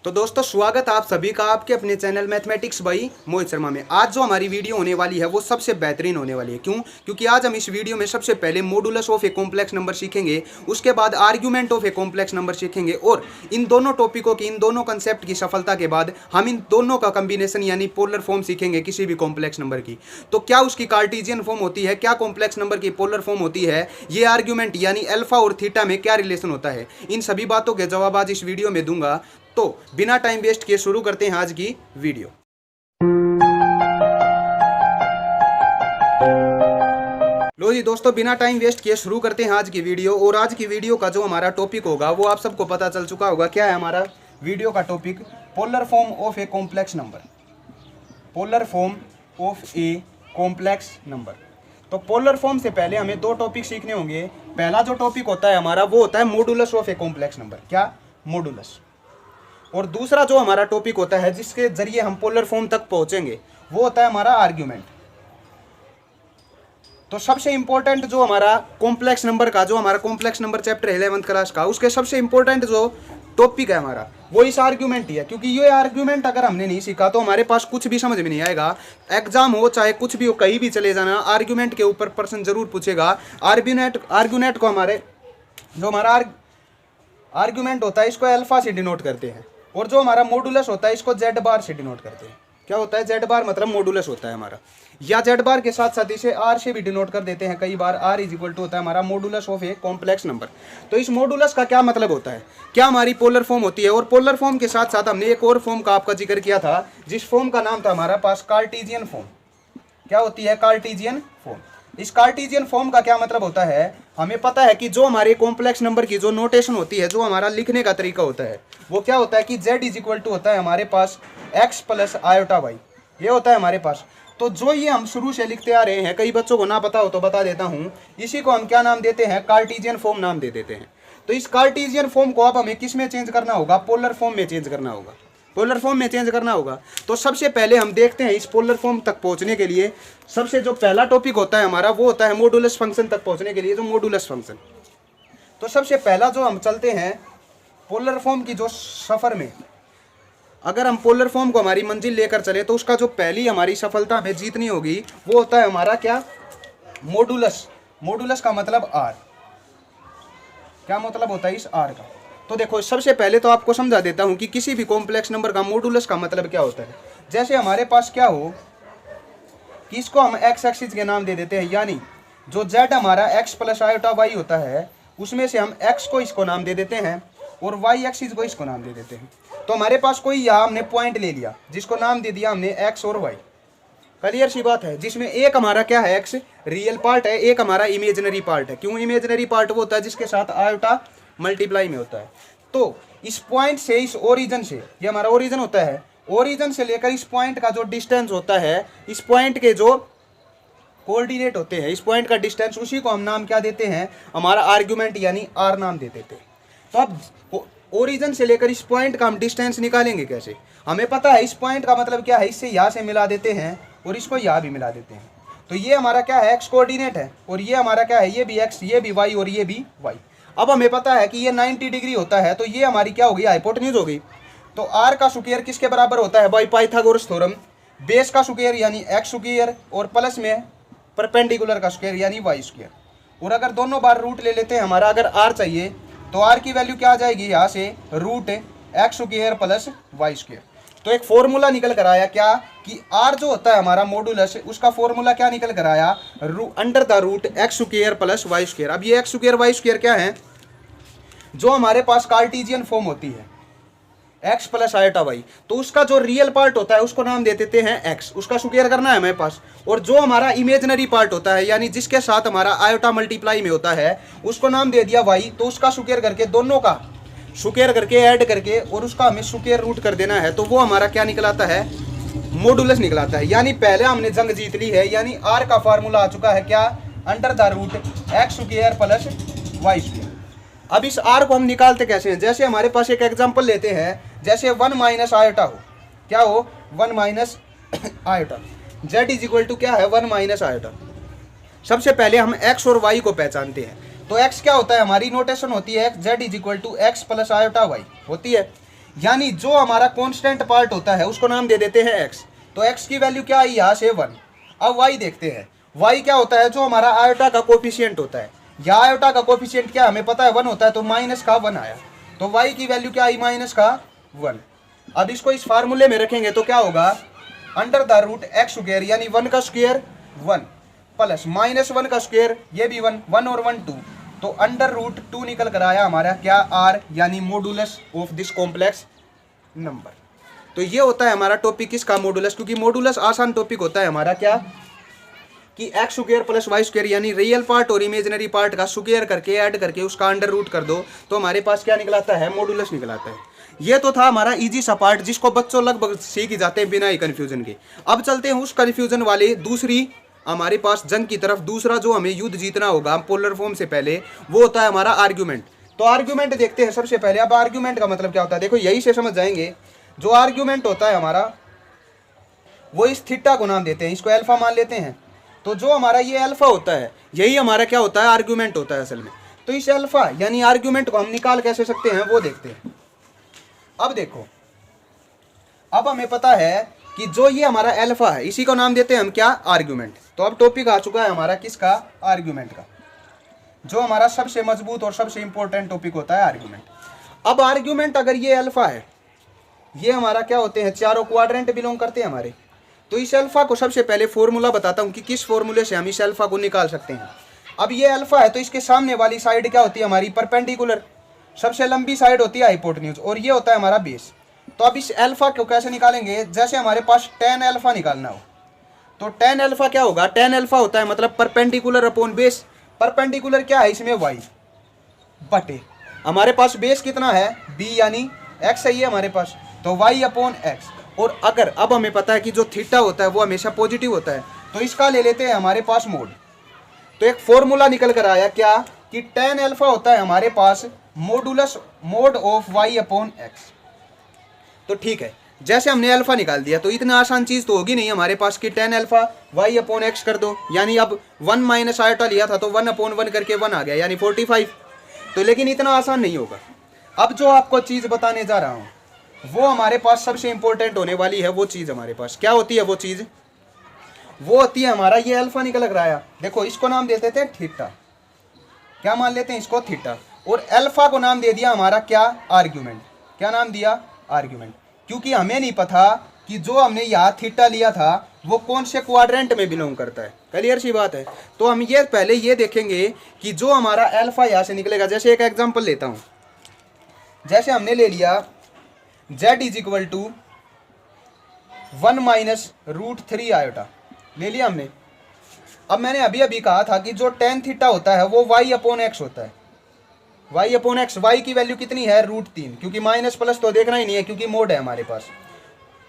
तो दोस्तों स्वागत आप सभी का आपके अपने channel mathematics by Mohit Sharma में। आज जो हमारी वीडियो होने वाली है वो सबसे बेहतरीन होने वाली है। क्यों? क्योंकि आज हम इस वीडियो में सबसे पहले modulus of a complex number सीखेंगे, उसके बाद argument of a complex number सीखेंगे और इन दोनों टॉपिकों की, इन दोनों कंसेप्ट की सफलता के बाद हम इन दोनों का कॉम्बिनेशन यानी पोलर फॉर्म सीखेंगे किसी भी कॉम्प्लेक्स नंबर की। तो क्या उसकी कार्टेशियन फॉर्म होती है, क्या कॉम्प्लेक्स नंबर की पोलर फॉर्म होती है, ये आर्ग्यूमेंट यानी अल्फा और थीटा में क्या रिलेशन होता है, इन सभी बातों के जवाब आज इस वीडियो में दूंगा। तो बिना टाइम वेस्ट किए शुरू करते हैं आज की वीडियो। लो जी दोस्तों, बिना टाइम वेस्ट किए शुरू करते हैं आज की वीडियो। और आज की वीडियो का जो हमारा टॉपिक होगा वो आप सबको पता चल चुका होगा। क्या है हमारा वीडियो का topic? Polar form of a complex number. Polar form of a complex number. तो पोलर फॉर्म से पहले हमें दो टॉपिक सीखने होंगे। पहला जो टॉपिक होता है हमारा वो होता है modulus of a complex number. क्या? मॉडुलस। और दूसरा जो हमारा टॉपिक होता है जिसके जरिए हम पोलर फॉर्म तक पहुंचेंगे वो होता है हमारा आर्ग्यूमेंट। तो सबसे इंपॉर्टेंट जो हमारा कॉम्प्लेक्स नंबर का, जो हमारा complex number chapter 11th class का, उसके सबसे इंपॉर्टेंट जो टॉपिक है हमारा वो इस आर्ग्यूमेंट ही है। क्योंकि ये आर्ग्यूमेंट अगर हमने नहीं सीखा तो हमारे पास कुछ भी समझ में नहीं आएगा। एग्जाम हो चाहे कुछ भी हो, कहीं भी चले जाना, आर्ग्यूमेंट के ऊपर प्रश्न जरूर पूछेगा। आर्ग्यूमेंट को हमारे जो हमारा आर्ग्यूमेंट होता है इसको अल्फा से डिनोट करते हैं और जो हमारा मॉडुलस होता है इसको जेड बार से डिनोट करते हैं। क्या होता है? जेड बार मतलब मॉडुलस होता है हमारा, या जेड बार के साथ साथ इसे आर से भी डिनोट कर देते हैं कई बार। आर इज इक्वल टू होता है हमारा modulus of a complex number. तो इस मॉडुलस का क्या मतलब होता है? क्या हमारी पोलर फॉर्म होती है। और पोलर फॉर्म के साथ साथ हमने एक और फॉर्म का आपका जिक्र किया था जिस फॉर्म का नाम था हमारा पास कार्टेशियन फॉर्म। क्या होती है? Cartesian form. इस कार्टेशियन फॉर्म का क्या मतलब होता है? हमें पता है कि जो हमारे कॉम्प्लेक्स नंबर की जो नोटेशन होती है, जो हमारा लिखने का तरीका होता है वो क्या होता है कि z इज इक्वल टू होता है हमारे पास x प्लस आयोटा y। ये होता है हमारे पास। तो जो ये हम शुरू से लिखते आ रहे हैं, कई बच्चों को ना पता हो तो बता देता हूँ, इसी को हम क्या नाम देते हैं? कार्टेशियन फॉर्म नाम दे देते हैं। तो इस कार्टेशियन फॉर्म को अब हमें किस में चेंज करना होगा? पोलर फॉर्म में चेंज करना होगा। पोलर फॉर्म में चेंज करना होगा। तो सबसे पहले हम देखते हैं इस पोलर फॉर्म तक पहुंचने के लिए सबसे जो पहला टॉपिक होता है हमारा वो होता है मॉडुलस फंक्शन तक पहुंचने के लिए जो मॉडुलस फंक्शन। तो सबसे पहला जो हम चलते हैं पोलर फॉर्म की जो सफ़र में, अगर हम पोलर फॉर्म को हमारी मंजिल लेकर चले तो उसका जो पहली हमारी सफलता हमें जीतनी होगी वो होता है हमारा क्या? मॉडुलस। मॉडुलस का मतलब आर। क्या मतलब होता है इस आर का? तो देखो सबसे पहले तो आपको समझा देता हूं कि किसी भी कॉम्प्लेक्स नंबर का मॉडुलस का मतलब क्या होता है। जैसे हमारे पास क्या हो कि इसको हम एक्स एक्सिस के नाम दे देते हैं, यानी जो जेड हमारा एक्स प्लस आयोटा वाई होता है उसमें से हम एक्स को इसको नाम दे देते हैं और वाई एक्सिस को इसको नाम दे देते हैं। तो हमारे पास कोई यहाँ हमने पॉइंट ले लिया जिसको नाम दे दिया हमने एक्स और वाई। क्लियर सी बात है, जिसमें एक हमारा क्या है? एक्स रियल पार्ट है, एक हमारा इमेजिनरी पार्ट है। क्यों इमेजिनरी पार्ट? वो होता है जिसके साथ आयोटा मल्टीप्लाई में होता है। तो इस पॉइंट से, इस ओरिजिन से, ये हमारा ओरिजिन होता है, ओरिजिन से लेकर इस पॉइंट का जो डिस्टेंस होता है, इस पॉइंट के जो कोऑर्डिनेट होते हैं, इस पॉइंट का डिस्टेंस, उसी को हम नाम क्या देते हैं? हमारा आर्ग्यूमेंट यानी आर नाम दे देते हैं। तो अब ओरिजिन से लेकर इस पॉइंट का हम डिस्टेंस निकालेंगे कैसे? हमें पता है इस पॉइंट का मतलब क्या है, इससे यहाँ से मिला देते हैं और इसको यहाँ भी मिला देते हैं। तो ये हमारा क्या है? एक्स कोऑर्डिनेट है और ये हमारा क्या है? ये भी एक्स, ये भी वाई और ये भी वाई। अब हमें पता है कि ये 90 डिग्री होता है, तो ये हमारी क्या होगी? हाइपोटेन्यूज होगी। तो आर का स्क्वायर किसके बराबर होता है? बाय पाइथागोरस थ्योरम, बेस का स्क्वायर यानी एक्स स्क्वायर और प्लस में परपेंडिकुलर का स्क्वायर यानी वाई स्क्वायर। और अगर दोनों बार रूट ले लेते हैं हमारा, अगर आर चाहिए तो आर की वैल्यू क्या आ जाएगी? यहाँ से root X square plus Y square. तो एक फॉर्मूला निकल कर आया क्या कि आर जो होता है हमारा मॉडुलस, उसका फॉर्मूला क्या निकल कर आया? Under the root X square plus Y square. अब ये एक्स स्क्वायर वाई स्क्वायर क्या है? जो हमारे पास कार्टेशियन फॉर्म होती है एक्स प्लस आयोटा वाई, तो उसका जो रियल पार्ट होता है उसको नाम दे देते हैं एक्स, उसका स्क्वायर करना है हमारे पास। और जो हमारा इमेजिनरी पार्ट होता है यानी जिसके साथ हमारा आयोटा मल्टीप्लाई में होता है उसको नाम दे दिया वाई। तो उसका स्क्वायर करके, दोनों का स्क्वायर करके ऐड करके और उसका हमें स्क्वायर रूट कर देना है। तो वो हमारा क्या निकलाता है? मॉडुलस निकलाता है। यानी पहले हमने जंग जीत ली है, यानी आर का फार्मूला आ चुका है क्या? Under the root X square plus Y square. अब इस आर को हम निकालते कैसे हैं? जैसे हमारे पास एक एग्जांपल लेते हैं, जैसे 1 माइनस आयोटा हो। क्या हो? 1 minus iota. Z is equal to क्या है? 1 माइनस आयोटा। सबसे पहले हम एक्स और वाई को पहचानते हैं। तो एक्स क्या होता है? हमारी नोटेशन होती है Z is equal to X plus iota Y होती है। यानी जो हमारा कांस्टेंट पार्ट होता है उसको नाम दे देते हैं x। तो x की वैल्यू क्या आई यहाँ से 1। अब y देखते हैं, y क्या होता है, जो हमारा आयोटा का कोफिशिएंट होता है, या आयोटा का कोफिशिएंट क्या हमें पता है 1 होता है, तो माइनस का 1 आया, तो y की वैल्यू क्या आई माइनस का 1। अब इसको इस फार्मूले में रखेंगे तो क्या होगा, under the root X square यानी 1 का स्क्वायर 1 प्लस -1 का स्क्वायर ये भी 1, 1 और 1 2, तो अंडर रूट 2 निकल कर आया हमारा क्या r, यानी modulus of this complex number. तो ये होता है हमारा टॉपिक किसका, मॉडुलस, क्योंकि मॉडुलस आसान टॉपिक होता है हमारा क्या कि X square plus Y square यानी रियल पार्ट और इमेजिनरी पार्ट का स्क्वायर करके ऐड करके उसका अंडर रूट कर दो तो हमारे पास क्या निकलाता है, मॉडुलस निकलाता है। ये तो था हमारा इजी सा पार्ट जिसको बच्चों लगभग सीख ही जाते हैं बिना ही कन्फ्यूजन के। अब चलते हैं उस कन्फ्यूजन वाले दूसरी हमारे पास जंग की तरफ। दूसरा जो हमें युद्ध जीतना होगा पोलर फॉर्म से पहले वो होता है हमारा आर्ग्यूमेंट। तो आर्ग्यूमेंट देखते हैं सबसे पहले। अब आर्ग्यूमेंट का मतलब क्या होता है, देखो यही से समझ जाएंगे। जो आर्ग्यूमेंट होता है हमारा वो इस थीटा को नाम देते हैं, इसको अल्फा मान लेते हैं। तो जो हमारा ये अल्फा होता है यही हमारा क्या होता है, आर्ग्यूमेंट होता है असल में। तो इस अल्फा यानी आर्ग्यूमेंट को हम निकाल कैसे सकते हैं वो देखते हैं। अब देखो, अब हमें पता है कि जो ये हमारा अल्फा है इसी को नाम देते हैं हम क्या, आर्ग्यूमेंट। तो अब टॉपिक आ चुका है हमारा किसका, आर्ग्यूमेंट का, जो हमारा सबसे मजबूत और सबसे इंपॉर्टेंट टॉपिक होता है आर्ग्यूमेंट। अब आर्ग्यूमेंट अगर ये अल्फा है, ये हमारा क्या होते हैं, चारों क्वाड्रेंट बिलोंग करते हैं हमारे। तो इस अल्फा को सबसे पहले फॉर्मूला बताता हूं कि किस फॉर्मूले से हम इस अल्फा को निकाल सकते हैं। अब ये अल्फा है तो इसके सामने वाली साइड क्या होती है हमारी, परपेंडिकुलर, सबसे लंबी साइड होती है हाइपोटेन्यूज, और ये होता है हमारा बेस। तो अब इस अल्फा को कैसे निकालेंगे, जैसे हमारे पास tan अल्फा निकालना हो तो tan अल्फा क्या होगा, tan अल्फा होता है मतलब परपेंडिकुलर अपॉन बेस। परपेंडिकुलर क्या है इसमें, y बटे हमारे पास बेस कितना है, b यानी x है ये हमारे पास, तो y अपॉन x। और अगर अब हमें पता है कि जो थीटा होता है वो हमेशा पॉजिटिव होता है तो इसका ले लेते हैं हमारे पास मोड। तो एक फॉर्मूला निकल कर आया क्या कि tan अल्फा होता है हमारे पास modulus mod of y upon x। तो ठीक है, जैसे हमने अल्फा निकाल दिया तो इतना आसान चीज तो होगी नहीं हमारे पास कि tan alpha y upon x कर दो, यानी अब 1 माइनस आयोटा लिया था तो 1 अपॉन 1 करके 1 आ गया यानी 45। तो लेकिन इतना आसान नहीं होगा। अब जो आपको चीज बताने जा रहा हूं वो हमारे पास सबसे इंपॉर्टेंट होने वाली है। वो चीज हमारे पास क्या होती है, वो चीज वो होती है हमारा ये अल्फा निकल कर आया, देखो इसको नाम देते थे थीटा, क्या मान लेते हैं इसको, थीटा। और अल्फा को नाम दे दिया हमारा क्या, आर्ग्यूमेंट। क्या नाम दिया, आर्ग्यूमेंट, क्योंकि हमें नहीं पता कि जो हमने यहाँ थीटा लिया था वो कौन से क्वाड्रेंट में बिलोंग करता है। क्लियर सी बात है। तो हम ये पहले ये देखेंगे कि जो हमारा अल्फा यहाँ से निकलेगा, जैसे एक एग्जांपल लेता हूँ, जैसे हमने ले लिया z is equal to 1 minus root 3 iota ले लिया हमने। अब मैंने अभी अभी कहा था कि जो tan थीटा होता है वो y अपॉन x होता है, y अपॉन एक्स। y की वैल्यू कितनी है, रूट 3, क्योंकि माइनस प्लस तो देखना ही नहीं है क्योंकि मोड है हमारे पास,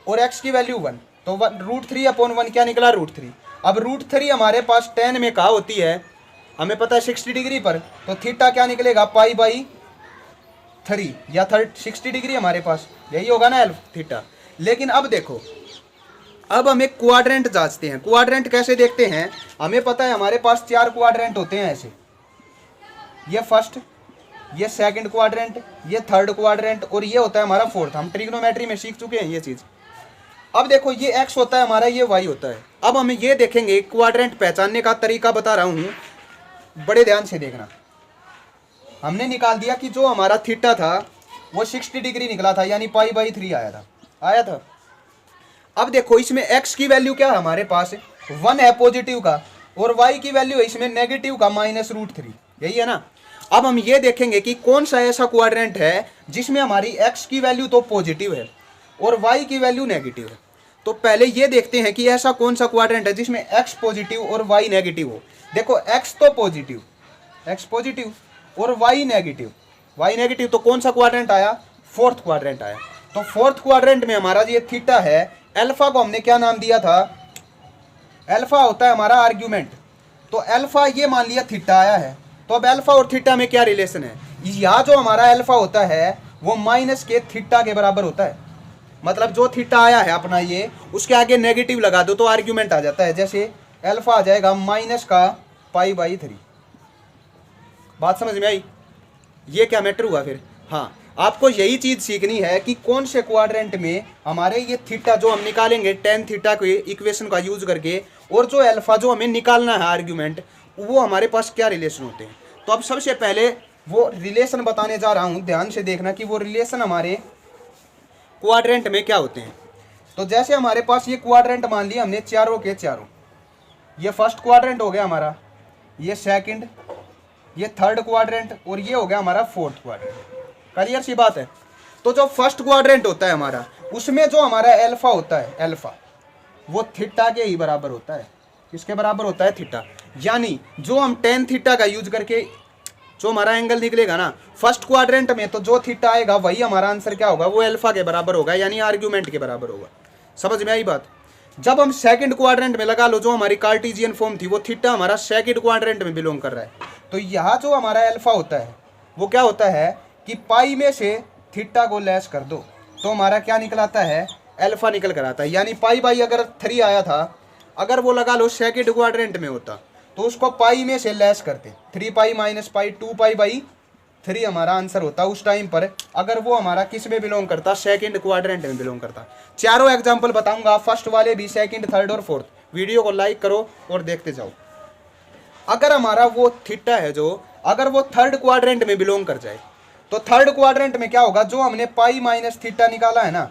और x की वैल्यू 1, तो रूट 3 अपॉन 1 क्या निकला, रूट 3। अब रूट 3 हमारे पास tan में कहा होती है, हमें पता है 60 डिग्री पर, तो थीटा क्या निकलेगा, पाई बाई 3 या 60 डिग्री हमारे पास, यही होगा ना थीटा। लेकिन अब देखो, अब हमें क्वाड्रेंट जांचते हैं। क्वाड्रेंट कैसे देखते हैं, हमें पता है हमारे पास 4 क्वाड्रेंट होते हैं ऐसे, ये फर्स्ट, ये सेकंड क्वाड्रेंट, ये थर्ड क्वाड्रेंट, और ये होता है हमारा फोर्थ। हम ट्रिग्नोमेट्री में सीख चुके हैं ये चीज़। अब देखो ये x होता है हमारा, ये y होता है। अब हमें ये देखेंगे, क्वाड्रेंट पहचानने का तरीका बता रहा हूँ, बड़े ध्यान से देखना। हमने निकाल दिया कि जो हमारा थीटा था वो 60 डिग्री निकला था, यानी पाई बाई 3 आया था। अब देखो इसमें x की वैल्यू क्या है हमारे पास, 1 है पॉजिटिव का, और y की वैल्यू है इसमें नेगेटिव का माइनस रूट 3, यही है ना। अब हम ये देखेंगे कि कौन सा ऐसा क्वाड्रेंट है जिसमें हमारी x की वैल्यू तो पॉजिटिव है और y की वैल्यू नेगेटिव है। तो पहले ये देखते हैं कि ऐसा कौन सा क्वाड्रेंट है जिसमें x पॉजिटिव और y नेगेटिव हो। देखो x तो पॉजिटिव, x पॉजिटिव और y नेगेटिव, तो कौन सा क्वाड्रेंट आया, फोर्थ क्वाड्रेंट आया। तो फोर्थ क्वाड्रेंट में हमारा ये थीटा है, अल्फा को हमने क्या नाम दिया था, अल्फा होता है हमारा आर्ग्यूमेंट। तो अल्फा ये मान लिया थीटा आया है, तो अब अल्फा और थीटा में क्या रिलेशन है, यहाँ जो हमारा अल्फा होता है वो माइनस के थीटा के बराबर होता है। मतलब जो थीटा आया है अपना ये, उसके आगे नेगेटिव लगा दो तो आर्ग्यूमेंट आ जाता है। जैसे अल्फा आ जाएगा माइनस का पाई बाई 3। बात समझ में आई, ये क्या मैटर हुआ फिर। हाँ, आपको यही चीज़ सीखनी है कि कौन से क्वाड्रेंट में हमारे ये थीटा जो हम निकालेंगे टेन थीटा के इक्वेशन का यूज करके, और जो अल्फा जो हमें निकालना है आर्ग्यूमेंट, वो हमारे पास क्या रिलेशन होते हैं। तो अब सबसे पहले वो रिलेशन बताने जा रहा हूँ, ध्यान से देखना कि वो रिलेशन हमारे क्वाड्रेंट में क्या होते हैं। तो जैसे हमारे पास ये क्वाड्रेंट मान लिया हमने चारों के चारों, ये फर्स्ट क्वाड्रेंट हो गया हमारा, ये सेकंड, ये थर्ड क्वाड्रेंट, और ये हो गया हमारा फोर्थ क्वाड्रेंट। क्लियर सी बात है। तो जो फर्स्ट क्वाड्रेंट होता है हमारा, उसमें जो हमारा अल्फा होता है, अल्फा वो थीटा के ही बराबर होता है। किसके बराबर होता है? थीटा। यानी जो हम टेन थीटा का यूज करके जो हमारा एंगल निकलेगा ना फर्स्ट क्वाड्रेंट में, तो जो थीटा आएगा वही हमारा आंसर क्या होगा? वो अल्फा के बराबर होगा, यानी आर्ग्यूमेंट के बराबर होगा। समझ में आई बात? जब हम सेकंड क्वाड्रेंट में लगा लो, जो हमारी कार्टेशियन फॉर्म थी, वो थीटा हमारा सेकंड क्वाड्रेंट में बिलोंग कर रहा है, तो यहाँ जो हमारा अल्फा होता है वो क्या होता है कि पाई में से थीटा को लेस कर दो तो हमारा क्या निकलाता है? अल्फा निकल कर आता है। यानी पाई बाई अगर 3 आया था, अगर वो लगा लो सेकंड क्वाड्रेंट में होता, तो उसको पाई में से लेस करते, 3 pi minus pi 2 pi by 3 हमारा आंसर होता उस टाइम पर, अगर वो हमारा किस में बिलोंग करता? सेकंड क्वाड्रेंट में बिलोंग करता। चारों एग्जांपल बताऊंगा, फर्स्ट वाले भी, सेकंड, थर्ड और फोर्थ। वीडियो को लाइक करो और देखते जाओ। अगर हमारा वो थीटा है जो, अगर वो थर्ड क्वाड्रेंट में बिलोंग कर जाए, तो थर्ड क्वाड्रेंट में क्या होगा? जो हमने पाई माइनस थीटा निकाला है ना,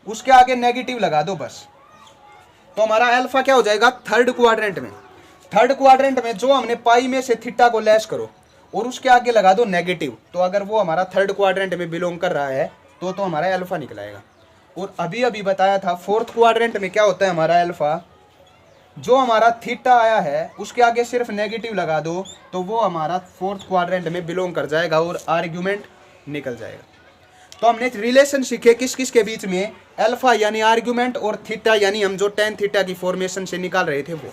उसके आगे नेगेटिव लगा दो बस, तो हमारा अल्फा क्या हो जाएगा? थर्ड क्वाड्रेंट में। थर्ड क्वाड्रेंट में जो हमने पाई में से थीटा को लेस करो और उसके आगे लगा दो नेगेटिव, तो अगर वो हमारा थर्ड क्वाड्रेंट में बिलोंग कर रहा है तो हमारा अल्फा निकलाएगा। और अभी अभी बताया था फोर्थ क्वाड्रेंट में क्या होता है हमारा अल्फा, जो हमारा थीटा आया है उसके आगे सिर्फ नेगेटिव लगा दो तो वो हमारा फोर्थ क्वाड्रेंट में बिलोंग कर जाएगा और आर्ग्यूमेंट निकल जाएगा। तो हमने रिलेशन सीखे किस किस के बीच में? अल्फा यानी आर्ग्यूमेंट, और थीटा यानी हम जो टेन थीटा की फॉर्मेशन से निकाल रहे थे वो।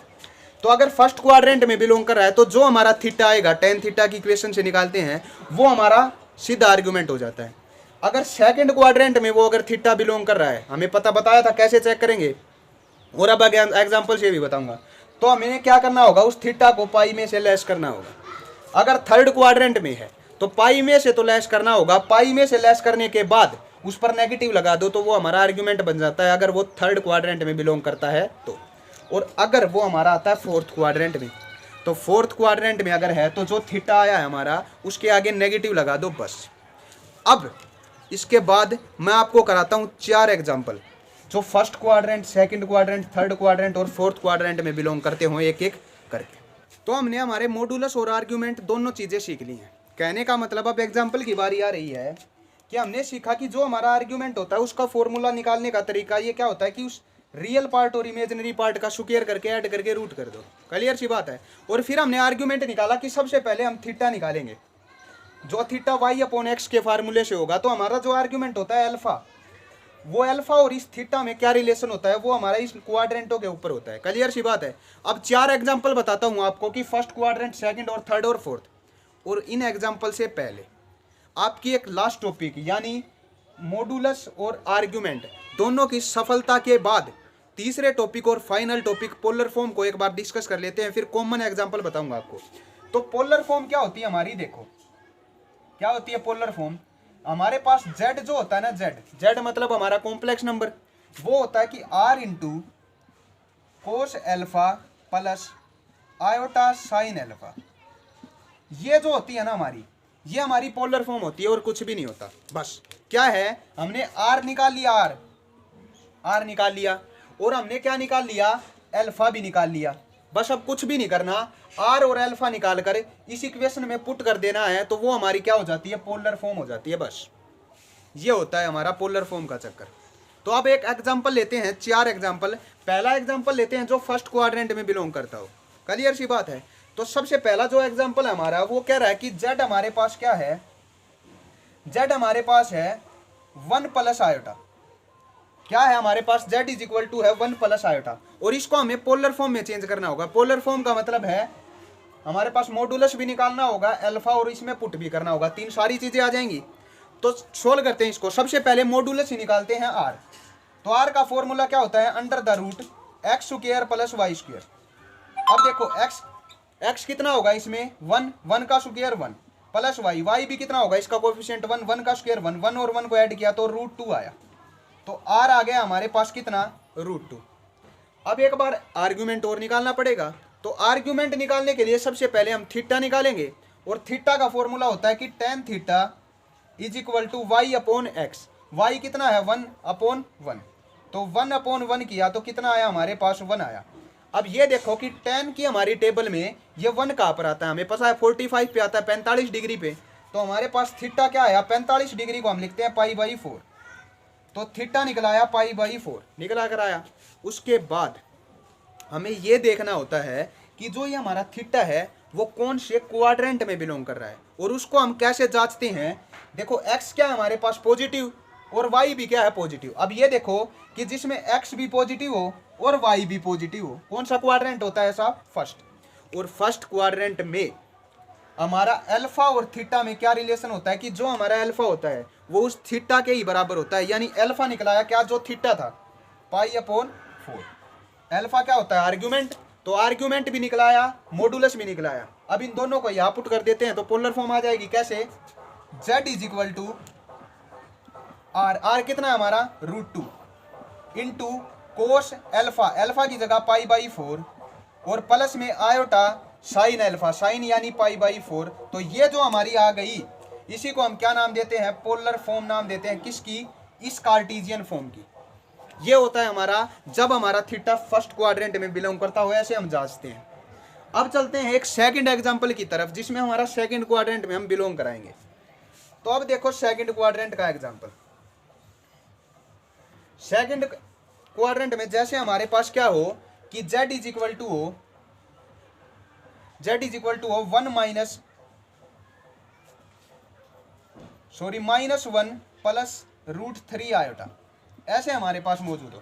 तो अगर फर्स्ट क्वाड्रेंट में बिलोंग कर रहा है, तो जो हमारा थीटा आएगा टेन थीटा की इक्वेशन से निकालते हैं, वो हमारा सीधा आर्ग्यूमेंट हो जाता है। अगर सेकंड क्वाड्रेंट में वो अगर थीटा बिलोंग कर रहा है, हमें पता बताया था कैसे चेक करेंगे, और अब एग्जाम्पल से भी बताऊंगा। तो हमें क्या करना होगा? उस थीटा को पाई में से लेस करना होगा। अगर थर्ड क्वाड्रेंट में है तो पाई में से तो लेस करना होगा, पाई में से लेस करने के बाद उस पर नेगेटिव लगा दो तो वो हमारा आर्ग्यूमेंट बन जाता है, अगर वो थर्ड क्वाड्रेंट में बिलोंग करता है तो। और अगर वो हमारा आता है फोर्थ क्वाड्रेंट में, तो फोर्थ क्वाड्रेंट में अगर है तो जो थीटा आया है हमारा उसके आगे नेगेटिव लगा दो बस। अब इसके बाद मैं आपको कराता हूँ 4 एग्जाम्पल जो first quadrant, second quadrant, third quadrant और फोर्थ क्वाड्रेंट में बिलोंग करते हो, एक एक करके। तो हमने हमारे मॉडुलस और आर्ग्यूमेंट दोनों चीज़ें सीख ली हैं। कहने का मतलब अब एग्जाम्पल की बारी आ रही है कि हमने सीखा कि जो हमारा आर्ग्यूमेंट होता है उसका फॉर्मूला निकालने का तरीका ये क्या होता है कि उस रियल पार्ट और इमेजिनरी पार्ट का स्क्वायर करके ऐड करके रूट कर दो। क्लियर सी बात है। और फिर हमने आर्ग्यूमेंट निकाला कि सबसे पहले हम थीटा निकालेंगे, जो थीटा वाई अपॉन एक्स के फार्मूले से होगा। तो हमारा जो आर्ग्यूमेंट होता है अल्फा, वो अल्फा और इस थीटा में क्या रिलेशन होता है, वो हमारा इस क्वाड्रेंटों के ऊपर होता है। क्लियर सी बात है। अब 4 एग्जांपल बताता हूं आपको कि फर्स्ट क्वाड्रेंट, सेकंड और थर्ड और फोर्थ। और इन एग्जांपल से पहले आपकी एक लास्ट टॉपिक यानी मॉडुलस और आर्ग्यूमेंट दोनों की सफलता के बाद तीसरे टॉपिक और फाइनल टॉपिक पोलर फॉर्म को एक बार डिस्कस कर लेते हैं, फिर कॉमन एग्जांपल बताऊंगा आपको। तो पोलर फॉर्म क्या होती है हमारी, देखो क्या होती है पोलर फॉर्म। हमारे पास z जो होता है ना, z मतलब हमारा कॉम्प्लेक्स नंबर, वो होता है कि r into cos alpha plus iota sine alpha. ये जो होती है ना हमारी, ये हमारी पोलर फॉर्म होती है और कुछ भी नहीं होता। बस क्या है, हमने r निकाल लिया, r निकाल लिया, और हमने क्या निकाल लिया, एल्फा भी निकाल लिया। बस अब कुछ भी नहीं करना, आर और अल्फा निकाल कर इस इक्वेशन में पुट कर देना है, तो वो हमारी क्या हो जाती है, पोलर फॉर्म हो जाती है। बस ये होता है हमारा पोलर फॉर्म का चक्कर। तो अब एक एग्जांपल लेते हैं, 4 एग्जांपल। पहला एग्जांपल लेते हैं जो फर्स्ट क्वाड्रेंट में बिलोंग करता हो। क्लियर सी बात है। तो सबसे पहला जो एग्जांपल है हमारा, वो कह रहा है कि z हमारे पास क्या है, z हमारे पास है 1 प्लस आयोटा। क्या है हमारे पास, z इज इक्वल टू है 1 प्लस आयोटा, और इसको हमें पोलर फॉर्म में चेंज करना होगा। पोलर फॉर्म का मतलब है हमारे पास मॉडुलस भी निकालना होगा, अल्फा और इसमें पुट भी करना होगा, 3 सारी चीजें आ जाएंगी। तो सोल्व करते हैं इसको। सबसे पहले मॉडुलस ही निकालते हैं r। तो r का फॉर्मूला क्या होता है, under the root X square plus Y square. अब देखो x कितना होगा इसमें, 1 का स्क्वायर 1, प्लस वाई, वाई भी कितना होगा इसका कोफिशिएंट 1, 1 का स्क्वायर 1, 1 और 1 को ऐड किया तो √2 आया। तो आर आ गया हमारे पास कितना, √2। अब एक बार आर्ग्यूमेंट और निकालना पड़ेगा। तो आर्ग्यूमेंट निकालने के लिए सबसे पहले हम थीटा निकालेंगे, और थीटा का फॉर्मूला होता है कि tan theta is equal to Y upon X. Y कितना है 1/1, तो 1/1 किया तो कितना आया हमारे पास 1 आया। अब ये देखो कि tan की हमारी टेबल में ये 1 कहाँ पर आता है, हमें पता है 45 पे आता है, 45 डिग्री पे। तो हमारे पास थीटा क्या आया, 45 डिग्री को हम लिखते हैं π/4। तो थीटा निकला आया π/4 निकला कर आया। उसके बाद हमें ये देखना होता है कि जो ये हमारा थीटा है वो कौन से क्वाड्रेंट में बिलोंग कर रहा है, और उसको हम कैसे जांचते हैं। देखो x क्या है हमारे पास पॉजिटिव, और y भी क्या है पॉजिटिव। अब ये देखो कि जिसमें x भी पॉजिटिव हो और y भी पॉजिटिव हो, कौन सा क्वाड्रेंट होता है साहब, फर्स्ट। और फर्स्ट क्वाड्रेंट में हमारा अल्फा और थीटा में क्या रिलेशन होता है कि जो हमारा अल्फा होता है वो उस थीटा के ही बराबर होता है, यानी अल्फा निकलाया क्या, जो थीटा था π/4। अल्फा क्या होता है, आर्ग्यूमेंट, तो आर्ग्यूमेंट भी निकलाया, मॉडुलस भी निकलाया। अब इन दोनों को यहाँ पुट कर देते हैं तो पोलर फॉर्म आ जाएगी, कैसे, z is equal to R, R कितना है हमारा √2 इंटू कोस अल्फा, अल्फा की जगह π/4, और प्लस में आयोटा साइन अल्फा, साइन यानी π/4। तो ये जो हमारी आ गई, इसी को हम क्या नाम देते हैं, पोलर फॉर्म नाम देते हैं, किसकी, इस कार्टेशियन फॉर्म की। ये होता है हमारा जब हमारा थीटा फर्स्ट क्वाड्रेंट में बिलोंग करता हो, ऐसे हम जांचते हैं। अब चलते हैं एक सेकंड एग्जांपल की तरफ, जिसमें हमारा सेकंड क्वाड्रेंट में हम बिलोंग कराएंगे। तो अब देखो सेकंड क्वाड्रेंट का एग्जांपल। सेकंड क्वाड्रेंट में जैसे हमारे पास क्या हो कि z इज इक्वल टू हो 1 -1 प्लस √3 आयोटा, ऐसे हमारे पास मौजूद हो।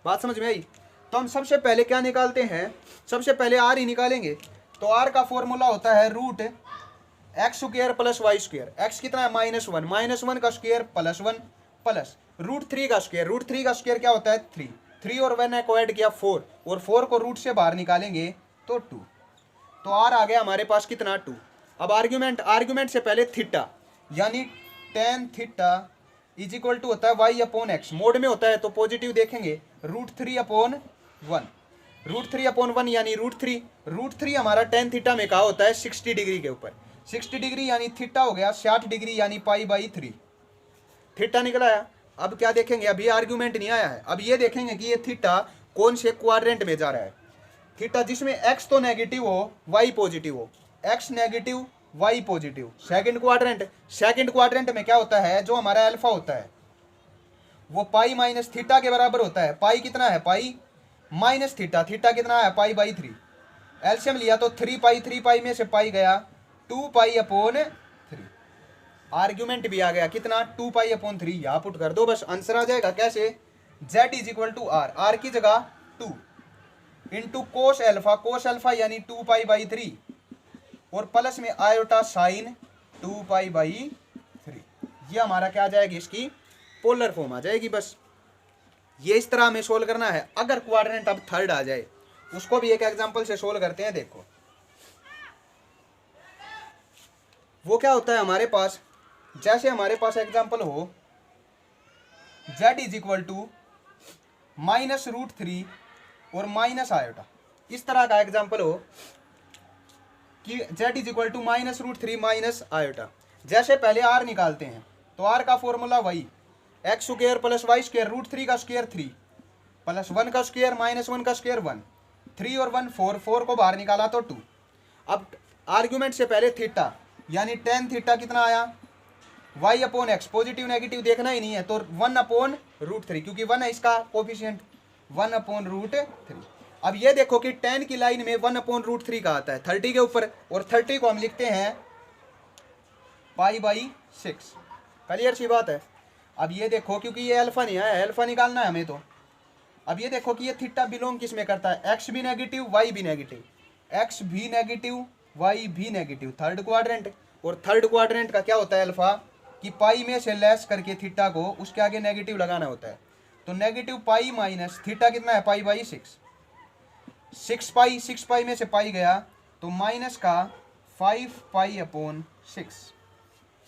बात समझ में आई। तो हम सबसे पहले क्या निकालते हैं, सबसे पहले आर ही निकालेंगे। तो आर का फॉर्मूला होता है √x² प्लस y²। x कितना है -1, -1 का स्क्वायर प्लस 1 प्लस √3 का स्क्वायर, √3 का स्क्वायर क्या होता है 3, 3 और 1 को ऐड किया 4, और 4 को रूट से बाहर निकालेंगे तो 2। तो आर आ गया हमारे पास कितना 2। अब आर्ग्यूमेंट से पहले थीटा, यानी tan theta is equal to होता है y/x, मोड में होता है तो पॉजिटिव देखेंगे, √3/1, √3/1 यानी √3 हमारा tan थीटा में कहा होता है 60 डिग्री के ऊपर, 60 डिग्री यानी थीटा हो गया 60 डिग्री यानी π/3, थीटा निकला है। अब क्या देखेंगे, अभी आर्ग्यूमेंट नहीं आया है, अब ये देखेंगे कि ये थीटा कौन से क्वाड्रेंट में जा रहा है। थीटा जिसमें x तो नेगेटिव हो y पॉजिटिव हो, x negative y positive, second quadrant में क्या होता है, जो हमारा अल्फा होता है वो पाई माइनस थीटा के बराबर होता है। पाई कितना है, पाई माइनस थीटा, थीटा कितना है π/3। एलसीएम लिया तो 3 पाई में से पाई गया 2π/3। आर्ग्यूमेंट भी आ गया कितना 2π/3, यहाँ पुट कर दो बस आंसर आ जाएगा। कैसे, z is equal to R, R की जगह 2 इंटू कोस अल्फा यानी 2π/3, और प्लस में आयोटा साइन 2π/3। ये हमारा क्या आ जाएगी, इसकी पोलर फॉर्म आ जाएगी। बस ये इस तरह हमें सोल्व करना है। अगर क्वाड्रेंट अब थर्ड आ जाए, उसको भी एक एग्जांपल से सोल्व करते हैं। देखो वो क्या होता है हमारे पास, जैसे हमारे पास एग्जांपल हो z इज इक्वल टू -√3 और माइनस आयोटा, इस तरह का एग्जांपल हो कि z is equal to -√3 minus iota. जैसे पहले r निकालते हैं तो r का फॉर्मूला वही x² प्लस y² √3 का स्क्वायर 3 प्लस 1 का स्क्वायर -1 का स्क्वायर 1, 3 और 1 4, 4 को बाहर निकाला तो 2। अब आर्ग्यूमेंट से पहले थीटा यानी tan थीटा कितना आया y/x, पॉजिटिव नेगेटिव देखना ही नहीं है तो 1/√3, क्योंकि 1 है इसका कोफिशिएंट 1/√3। अब ये देखो कि tan की लाइन में 1/√3 का आता है 30 के ऊपर, और 30 को हम लिखते हैं π/6। क्लियर सी बात है। अब ये देखो क्योंकि ये अल्फा नहीं है, अल्फा निकालना है हमें, तो अब ये देखो कि ये थीटा बिलोंग किस में करता है, x भी नेगेटिव y भी नेगेटिव, x भी नेगेटिव y भी नेगेटिव, थर्ड क्वाड्रेंट। और थर्ड क्वाड्रेंट का क्या होता है अल्फा, कि पाई में से लेस करके थीटा को उसके आगे नेगेटिव लगाना होता है। तो नेगेटिव पाई माइनस थीटा कितना है π/6, 6 पाई में से पाई गया तो माइनस का 5π/6।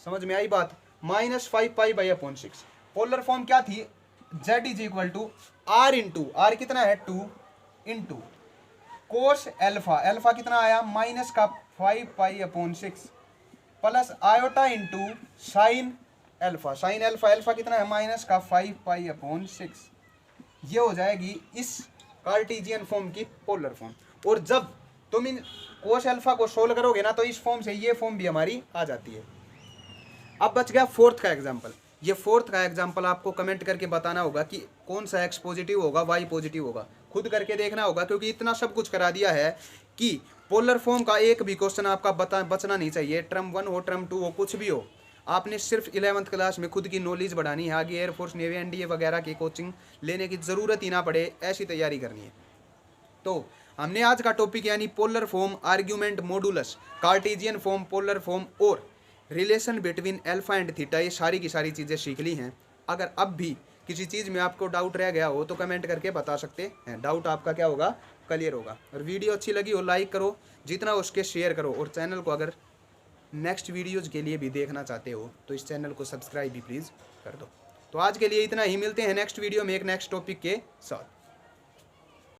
समझ में आई बात? -5π/6। पोलर फॉर्म क्या थी? z is equal to r into R कितना है 2 इंटू कोस एल्फा, एल्फा कितना आया -5π/6 plus iota into sine alpha, sine alpha, alpha कितना है -5π/6। ये हो जाएगी इस कार्टेशियन फॉर्म की पोलर फॉर्म। और जब तुम इन कोस एल्फा को सोल्व करोगे ना तो इस फॉर्म से ये फॉर्म भी हमारी आ जाती है। अब बच गया फोर्थ का एग्जाम्पल। ये फोर्थ का एग्जाम्पल आपको कमेंट करके बताना होगा कि कौन सा एक्स पॉजिटिव होगा, वाई पॉजिटिव होगा। खुद करके देखना होगा, क्योंकि इतना सब कुछ करा दिया है कि पोलर फॉर्म का एक भी क्वेश्चन आपका बचना नहीं चाहिए। टर्म 1 हो, टर्म 2 हो, कुछ भी हो, आपने सिर्फ 11th क्लास में खुद की नॉलेज बढ़ानी है। आगे एयरफोर्स, नेवी, एनडीए वगैरह की कोचिंग लेने की ज़रूरत ही ना पड़े, ऐसी तैयारी करनी है। तो हमने आज का टॉपिक यानी polar form, argument, modulus, Cartesian form, polar form और relation between alpha and theta, ये सारी की सारी चीज़ें सीख ली हैं। अगर अब भी किसी चीज़ में आपको डाउट रह गया हो तो कमेंट करके बता सकते हैं। डाउट आपका क्या होगा, क्लियर होगा। और वीडियो अच्छी लगी हो लाइक करो, जितना उसके शेयर करो। और चैनल को अगर नेक्स्ट वीडियोज़ के लिए भी देखना चाहते हो तो इस चैनल को सब्सक्राइब भी प्लीज़ कर दो। तो आज के लिए इतना ही, मिलते हैं नेक्स्ट वीडियो में एक नेक्स्ट टॉपिक के साथ।